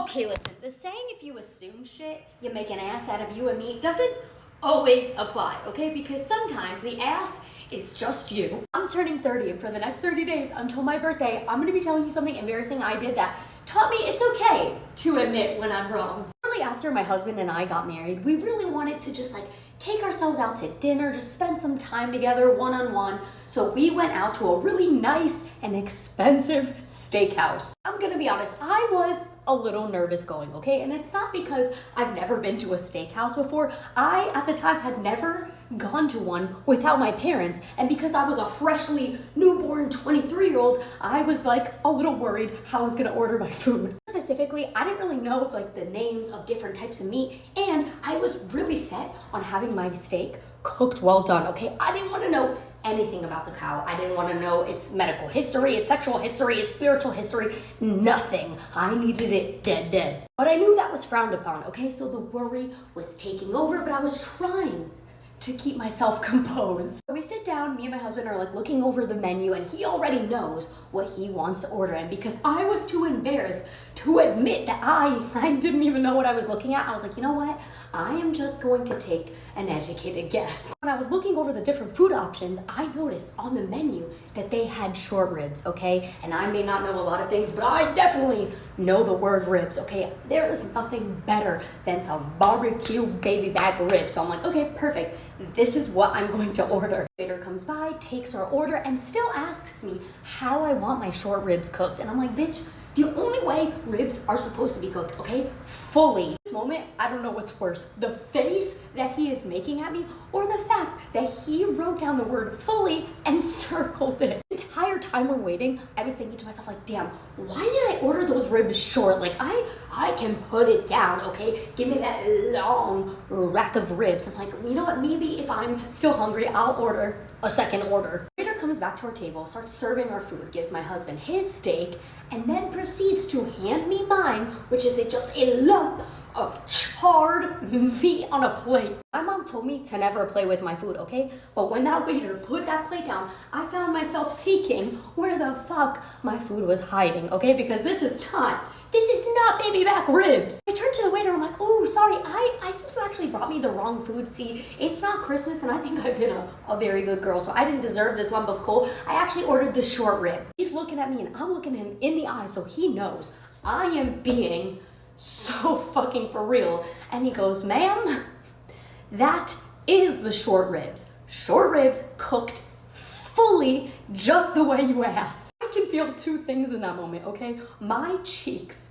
Okay, listen, the saying if you assume shit, you make an ass out of you and me doesn't always apply, okay? Because sometimes the ass is just you. I'm turning 30 and for the next 30 days until my birthday, I'm gonna be telling you something embarrassing I did that taught me it's okay to admit when I'm wrong. Shortly after my husband and I got married, we really wanted to just take ourselves out to dinner, just spend some time together one-on-one. So we went out to a really nice and expensive steakhouse. I'm gonna be honest, I was a little nervous going, okay? And it's not because I've never been to a steakhouse before. I, at the time, had never gone to one without my parents. And because I was a freshly newborn 23-year-old, I was a little worried how I was gonna order my food. Specifically, I didn't really know the names of different types of meat, and I was really set on having my steak cooked well done, okay? I didn't wanna know anything about the cow. I didn't want to know its medical history, its sexual history, its spiritual history, nothing. I needed it dead. But I knew that was frowned upon, okay? So the worry was taking over, but I was trying to keep myself composed. So we sit down, me and my husband are looking over the menu, and he already knows what he wants to order. And because I was too embarrassed to admit that I didn't even know what I was looking at, I was like, you know what? I am just going to take an educated guess. When I was looking over the different food options, I noticed on the menu that they had short ribs, okay? And I may not know a lot of things, but I definitely know the word ribs, okay? There is nothing better than some barbecue baby back ribs. So I'm like, okay, perfect. This is what I'm going to order. The waiter comes by, takes our order, and still asks me how I want my short ribs cooked. And I'm like, bitch, the only way ribs are supposed to be cooked, okay? Fully. In this moment, I don't know what's worse, the face that he is making at me or the fact that he wrote down the word fully and circled it. The entire time we're waiting, I was thinking to myself damn, why did I order those ribs short? I can put it down, okay? Give me that long rack of ribs. I'm like, you know what? Maybe if I'm still hungry, I'll order a second order. The waiter comes back to our table, starts serving our food, gives my husband his steak, and then proceeds to hand me mine, which is just a lump of charred meat on a plate. My mom told me to never play with my food, okay? But when that waiter put that plate down, I found myself seeking where the fuck my food was hiding, okay? Because this is not baby back ribs. I turned to the waiter, I'm like, oh, sorry, I think you actually brought me the wrong food. See, it's not Christmas and I think I've been a very good girl, so I didn't deserve this lump of coal. I actually ordered the short rib. He's looking at me and I'm looking at him in the eye, so he knows I am being so fucking for real. And he goes, ma'am, that is the short ribs. Short ribs cooked fully just the way you asked. I can feel two things in that moment, okay? My cheeks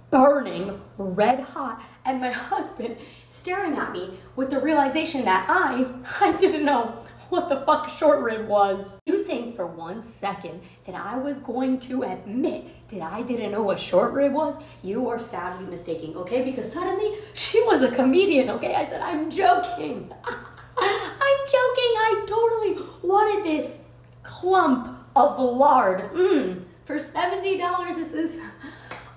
burning red hot and my husband staring at me with the realization that I didn't know what the fuck short rib was. You think for 1 second that I was going to admit that I didn't know what short rib was? You are sadly mistaken, okay? Because suddenly she was a comedian, okay? I said, I'm joking. I'm joking. I totally wanted this clump of lard. For $70, this is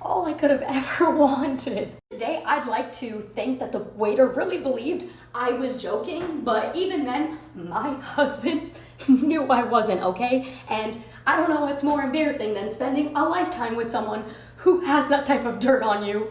all I could have ever wanted. Today, I'd like to think that the waiter really believed I was joking, but even then, my husband knew I wasn't, okay? And I don't know what's more embarrassing than spending a lifetime with someone who has that type of dirt on you.